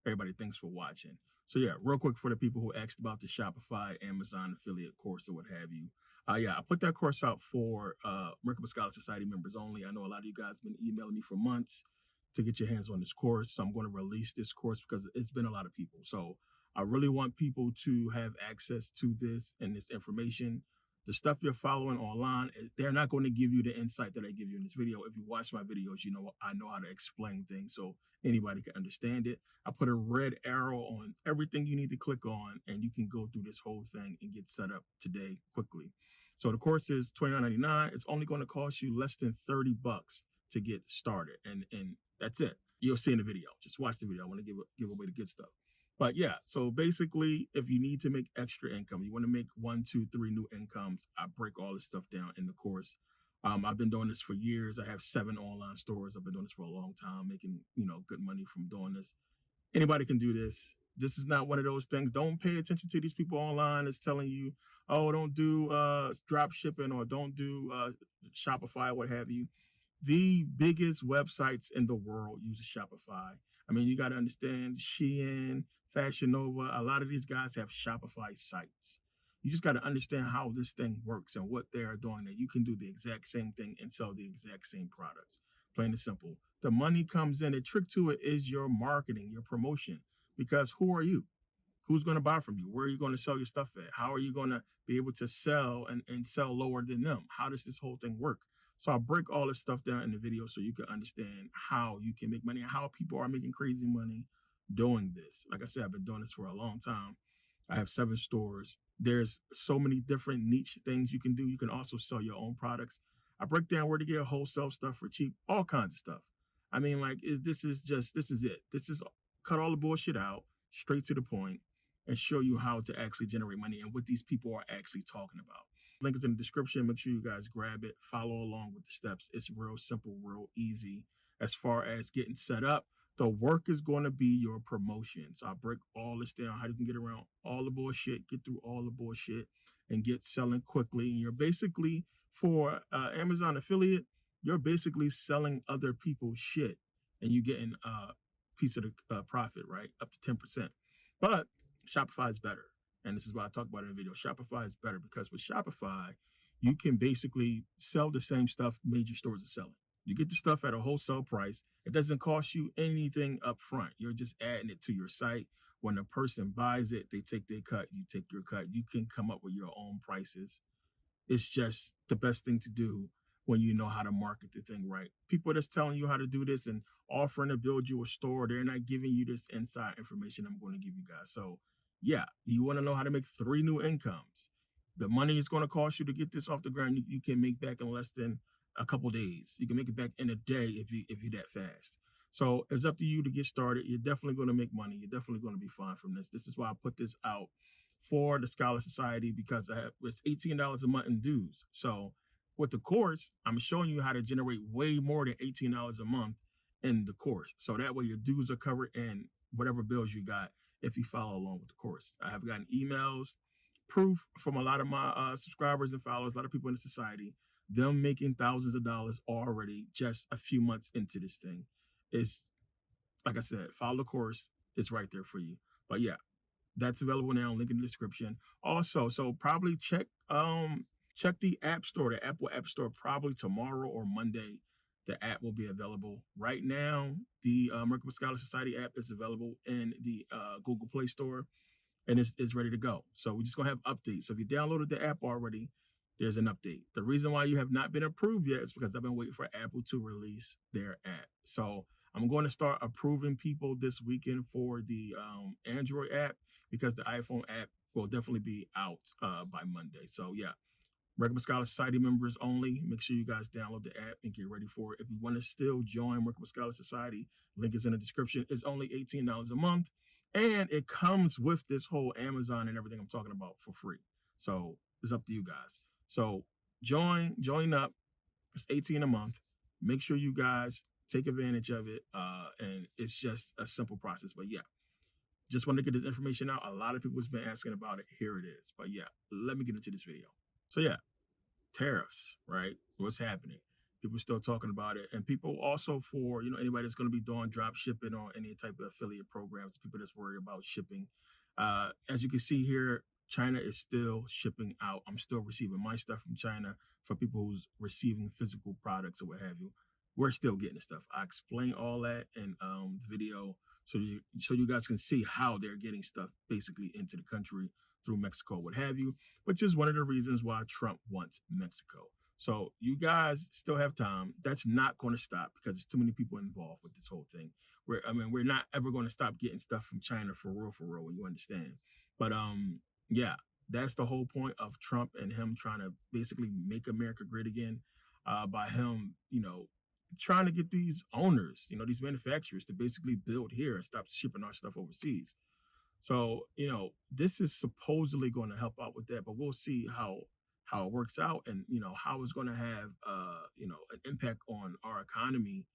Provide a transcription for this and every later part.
everybody, thanks for watching. So yeah, real quick for the people who asked about the Shopify, Amazon affiliate course or what have you. I put that course out for Merkabah Scholar Society members only. I know a lot of you guys have been emailing me for months to get your hands on this course. So I'm going to release this course because it's been a lot of people. So I really want people to have access to this and this information. The stuff you're following online, they're not going to give you the insight that I give you in this video. If you watch my videos, you know I know how to explain things so anybody can understand it. I put a red arrow on everything you need to click on, and you can go through this whole thing and get set up today quickly. So the course is $29.99. It's only going to cost you less than $30 to get started, and that's it. You'll see in the video. Just watch the video. I want to give away the good stuff. But yeah, so basically, if you need to make extra income, you want to make 1, 2, 3 new incomes, I break all this stuff down in the course. I've been doing this for years. I have 7 online stores. I've been doing this for a long time, making good money from doing this. Anybody can do this. This is not one of those things. Don't pay attention to these people online that's telling you, oh, don't do drop shipping or don't do Shopify, what have you. The biggest websites in the world use Shopify. I mean, you got to understand Shein, Fashion Nova. A lot of these guys have Shopify sites. You just got to understand how this thing works and what they are doing, that you can do the exact same thing and sell the exact same products. Plain and simple. The money comes in. The trick to it is your marketing, your promotion. Because who are you? Who's going to buy from you? Where are you going to sell your stuff at? How are you going to be able to sell and sell lower than them? How does this whole thing work? So I'll break all this stuff down in the video so you can understand how you can make money and how people are making crazy money doing this. Like I said, I've been doing this for a long time. I have 7 stores. There's so many different niche things you can do. You can also sell your own products. I break down where to get wholesale stuff for cheap, all kinds of stuff. I mean, like, this is it. This is cut all the bullshit out, straight to the point, and show you how to actually generate money and what these people are actually talking about. Link is in the description. Make sure you guys grab it. Follow along with the steps. It's real simple, real easy. As far as getting set up, the work is going to be your promotion. So I break all this down, how you can get around all the bullshit, get through all the bullshit, and get selling quickly. And you're basically, for Amazon affiliate, you're basically selling other people's shit, and you're getting a piece of the profit, right? Up to 10%. But Shopify is better. And this is what I talk about in the video. Shopify is better because with Shopify, you can basically sell the same stuff major stores are selling. You get the stuff at a wholesale price. It doesn't cost you anything up front. You're just adding it to your site. When a person buys it, they take their cut. You take your cut. You can come up with your own prices. It's just the best thing to do when you know how to market the thing right. People that's telling you how to do this and offering to build you a store, they're not giving you this inside information I'm going to give you guys. So yeah, you want to know how to make 3 new incomes. The money is going to cost you to get this off the ground. You can make back in less than a couple days. You can make it back in a day if you're that fast. So it's up to you to get started. You're definitely going to make money. You're definitely going to be fine from this. This is why I put this out for the Scholar Society, because it's $18 a month in dues. So with the course, I'm showing you how to generate way more than $18 a month in the course. So that way your dues are covered and whatever bills you got if you follow along with the course. I have gotten emails, proof from a lot of my subscribers and followers, a lot of people in the society, them making thousands of dollars already just a few months into this thing. Is, like I said, follow the course. It's right there for you. But yeah, that's available now. Link in the description. Also, so probably check the App Store, the Apple App Store, probably tomorrow or Monday. The app will be available. Right now, the Merkabah Scholar Society app is available in the Google Play Store, and it's ready to go. So we're just going to have updates. So if you downloaded the app already, there's an update. The reason why you have not been approved yet is because I've been waiting for Apple to release their app. So I'm going to start approving people this weekend for the Android app, because the iPhone app will definitely be out by Monday. So yeah, Merkabah Scholar Society members only. Make sure you guys download the app and get ready for it. If you want to still join Merkabah Scholar Society, link is in the description. It's only $18 a month, and it comes with this whole Amazon and everything I'm talking about for free. So it's up to you guys. So join up. It's $18 a month. Make sure you guys take advantage of it, and it's just a simple process. But yeah, just want to get this information out. A lot of people's been asking about it. Here it is. But yeah, let me get into this video. So yeah, tariffs, right? What's happening? People still talking about it, and people also for anybody that's going to be doing drop shipping or any type of affiliate programs. People that's worried about shipping. As you can see here, China is still shipping out. I'm still receiving my stuff from China. For people who's receiving physical products or what have you, we're still getting the stuff. I explain all that in the video so you guys can see how they're getting stuff basically into the country through Mexico, what have you, which is one of the reasons why Trump wants Mexico. So you guys still have time. That's not going to stop because there's too many people involved with this whole thing. We're not ever going to stop getting stuff from China for real, when you understand. But yeah, that's the whole point of Trump and him trying to basically make America great again, by him, trying to get these owners, these manufacturers to basically build here and stop shipping our stuff overseas. So, this is supposedly going to help out with that, but we'll see how it works out, and how it's going to have an impact on our economy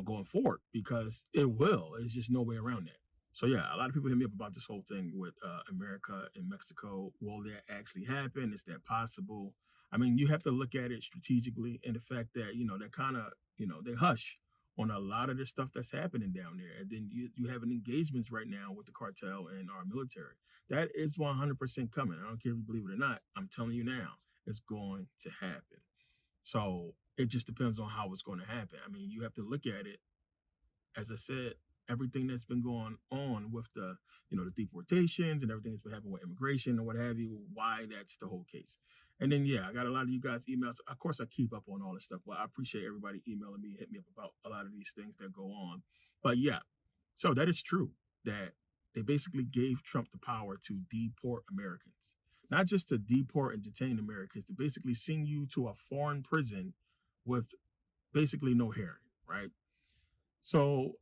going forward, because it will. There's just no way around that. So yeah, a lot of people hit me up about this whole thing with America and Mexico. Will that actually happen? Is that possible? I mean, you have to look at it strategically, and the fact that they kind of they hush on a lot of the stuff that's happening down there, and then you have an engagements right now with the cartel and our military. That is 100% coming. I don't care if you believe it or not. I'm telling you now, it's going to happen. So it just depends on how it's going to happen. I mean, you have to look at it, as I said, everything that's been going on with the deportations and everything that's been happening with immigration and what have you, why that's the whole case. And then I got a lot of you guys emails. Of course, I keep up on all this stuff, but I appreciate everybody emailing me, hit me up about a lot of these things that go on. But yeah, so that is true that they basically gave Trump the power to deport Americans. Not just to deport and detain Americans, to basically send you to a foreign prison with basically no hearing, right? So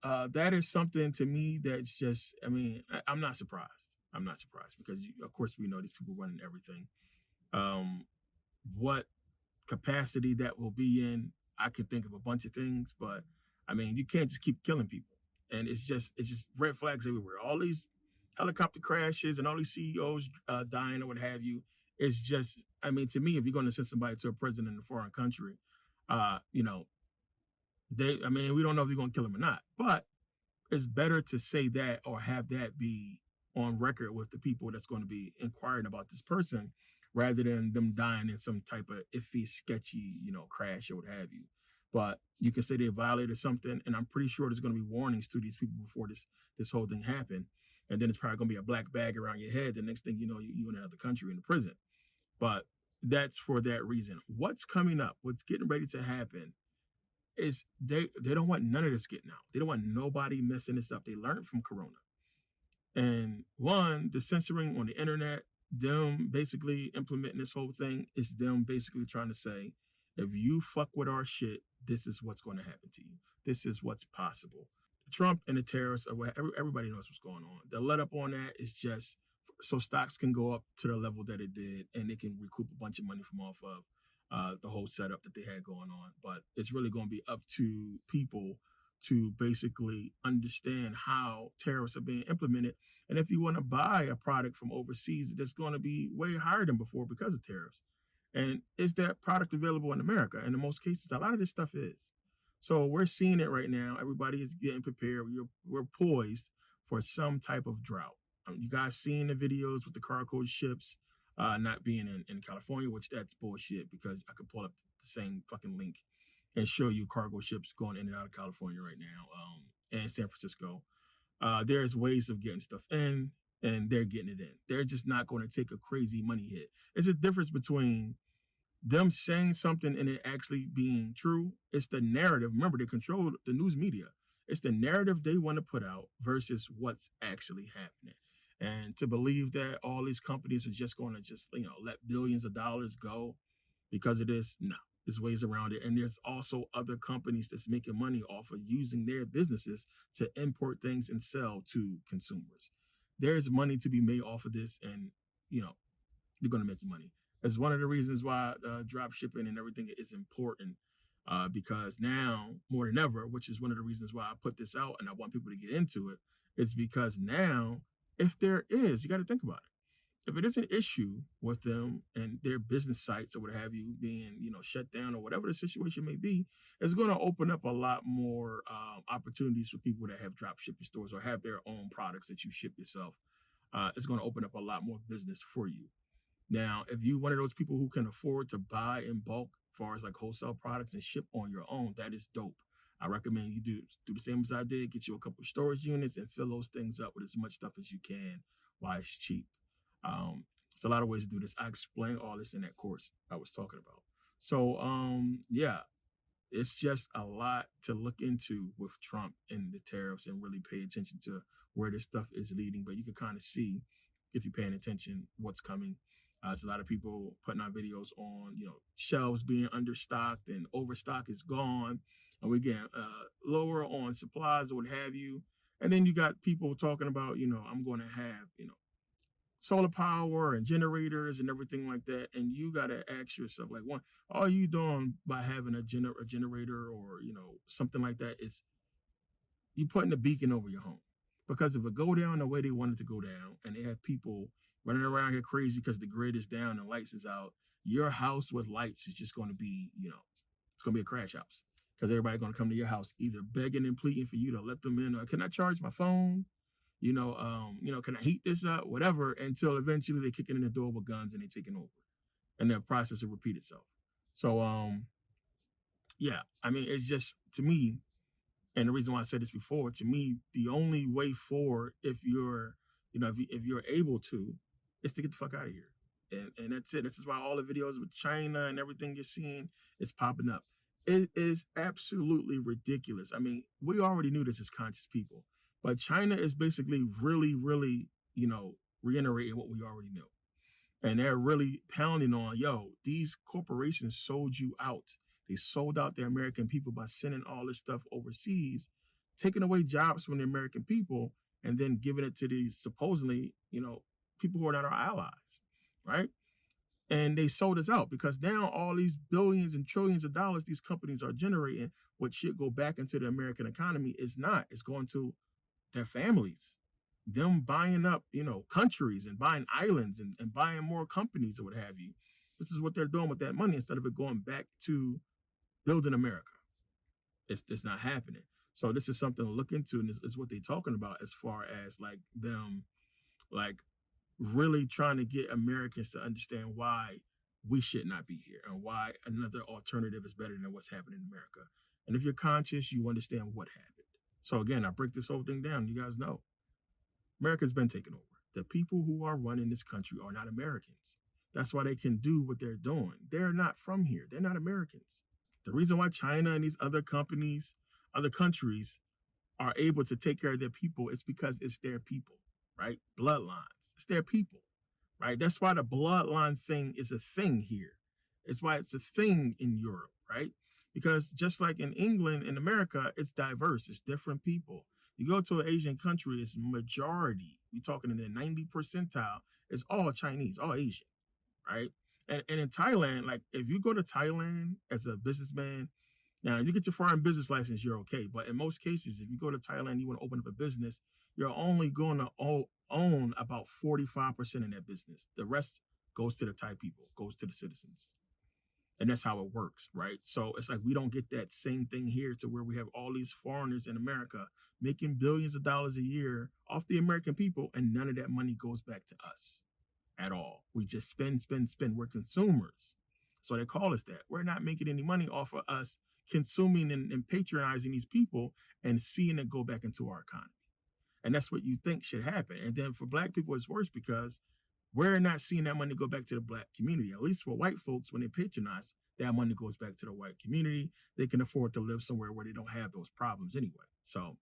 that is something to me that's just, I'm not surprised. I'm not surprised because, of course, we know these people running everything. What capacity that will be in, I could think of a bunch of things, but I mean, you can't just keep killing people. And it's just red flags everywhere. All these helicopter crashes and all these CEOs dying or what have you. It's just, to me, if you're going to send somebody to a prison in a foreign country, we don't know if you're going to kill them or not, but it's better to say that or have that be on record with the people that's going to be inquiring about this person, rather than them dying in some type of iffy, sketchy, crash or what have you. But you can say they violated something, and I'm pretty sure there's going to be warnings to these people before this whole thing happened. And then it's probably going to be a black bag around your head. The next thing you know, you in another country in the prison. But that's for that reason. What's coming up, what's getting ready to happen, is they don't want none of this getting out. They don't want nobody messing this up. They learned from Corona. And one, the censoring on the internet, them basically implementing this whole thing, is them basically trying to say, if you fuck with our shit, this is what's going to happen to you. This is what's possible. Trump and the tariffs, everybody knows what's going on. The let up on that is just so stocks can go up to the level that it did, and they can recoup a bunch of money from off of the whole setup that they had going on. But it's really going to be up to people to basically understand how tariffs are being implemented. And if you want to buy a product from overseas, that's going to be way higher than before because of tariffs. And is that product available in America? And in most cases, a lot of this stuff is. So we're seeing it right now. Everybody is getting prepared. We're poised for some type of drought. You guys seen the videos with the cargo ships not being in California, which that's bullshit, because I could pull up the same fucking link and show you cargo ships going in and out of California right now, and San Francisco. There's ways of getting stuff in, and they're getting it in. They're just not going to take a crazy money hit. It's a difference between them saying something and it actually being true. It's the narrative. Remember, they control the news media. It's the narrative they want to put out versus what's actually happening. And to believe that all these companies are just going to let billions of dollars go because of this, no. There's ways around it. And there's also other companies that's making money off of using their businesses to import things and sell to consumers. There's money to be made off of this, and they're going to make you money. That's one of the reasons why drop shipping and everything is important, because now more than ever, which is one of the reasons why I put this out and I want people to get into it, is because now, if there is, you got to think about it. if it is an issue with them and their business sites or what have you being, shut down or whatever the situation may be, it's going to open up a lot more opportunities for people that have drop shipping stores or have their own products that you ship yourself. It's going to open up a lot more business for you. Now, if you one of those people who can afford to buy in bulk, as far as like wholesale products and ship on your own, that is dope. I recommend you do the same as I did. Get you a couple of storage units and fill those things up with as much stuff as you can while it's cheap. There's a lot of ways to do this. I explain all this in that course I was talking about. So, yeah, it's just a lot to look into with Trump and the tariffs and really pay attention to where this stuff is leading. But you can kind of see, if you're paying attention, what's coming. There's a lot of people putting out videos on, shelves being understocked and overstock is gone. And we get lower on supplies or what have you. And then you got people talking about, I'm going to have, solar power and generators and everything like that. And you got to ask yourself, like, one, all are you doing by having a generator or, something like that is you putting a beacon over your home. Because if it go down the way they want it to go down and they have people running around here crazy because the grid is down and lights is out, your house with lights is just going to be, it's going to be a crash house. Because everybody's going to come to your house either begging and pleading for you to let them in, or can I charge my phone? Can I heat this up? Whatever, until eventually they kick it in the door with guns and they taking over. And the process will repeat itself. So, yeah, I mean, it's just, to me, and the reason why I said this before, to me, the only way forward, if you're able to, is to get the fuck out of here. And that's it. This is why all the videos with China and everything you're seeing is popping up. It is absolutely ridiculous. I mean, we already knew this as conscious people, but China is basically really, really, reiterating what we already knew. And they're really pounding on, these corporations sold you out. They sold out the American people by sending all this stuff overseas, taking away jobs from the American people, and then giving it to these supposedly, people who are not our allies, right? And they sold us out because now all these billions and trillions of dollars these companies are generating, what should go back into the American economy, is not. It's going to their families, them buying up, countries and buying islands and buying more companies or what have you. This is what they're doing with that money instead of it going back to building America. It's not happening. So this is something to look into, and is what they're talking about as far as like them, like really trying to get Americans to understand why we should not be here and why another alternative is better than what's happening in America. And if you're conscious, you understand what happened. So again, I break this whole thing down. You guys know America's been taken over. The people who are running this country are not Americans. That's why they can do what they're doing. They're not from here. They're not Americans. The reason why China and these other companies, other countries are able to take care of their people is because it's their people, right? Bloodlines. It's their people, right? That's why the bloodline thing is a thing here. It's why it's a thing in Europe, right? Because just like in England and America, it's diverse. It's different people. You go to an Asian country, it's majority. We're talking in the 90 percentile. It's all Chinese, all Asian, right? And in Thailand, like if you go to Thailand as a businessman, now you get your foreign business license, you're okay. But in most cases, if you go to Thailand, you want to open up a business, you're only going to own about 45% in that business. The rest goes to the Thai people, goes to the citizens. And that's how it works, right? So it's like we don't get that same thing here to where we have all these foreigners in America making billions of dollars a year off the American people, and none of that money goes back to us at all. We just spend. We're consumers. So they call us that. We're not making any money off of us consuming and patronizing these people and seeing it go back into our economy. And that's what you think should happen. And then for Black people, it's worse because we're not seeing that money go back to the Black community. At least for white folks, when they patronize, that money goes back to the white community. They can afford to live somewhere where they don't have those problems anyway. So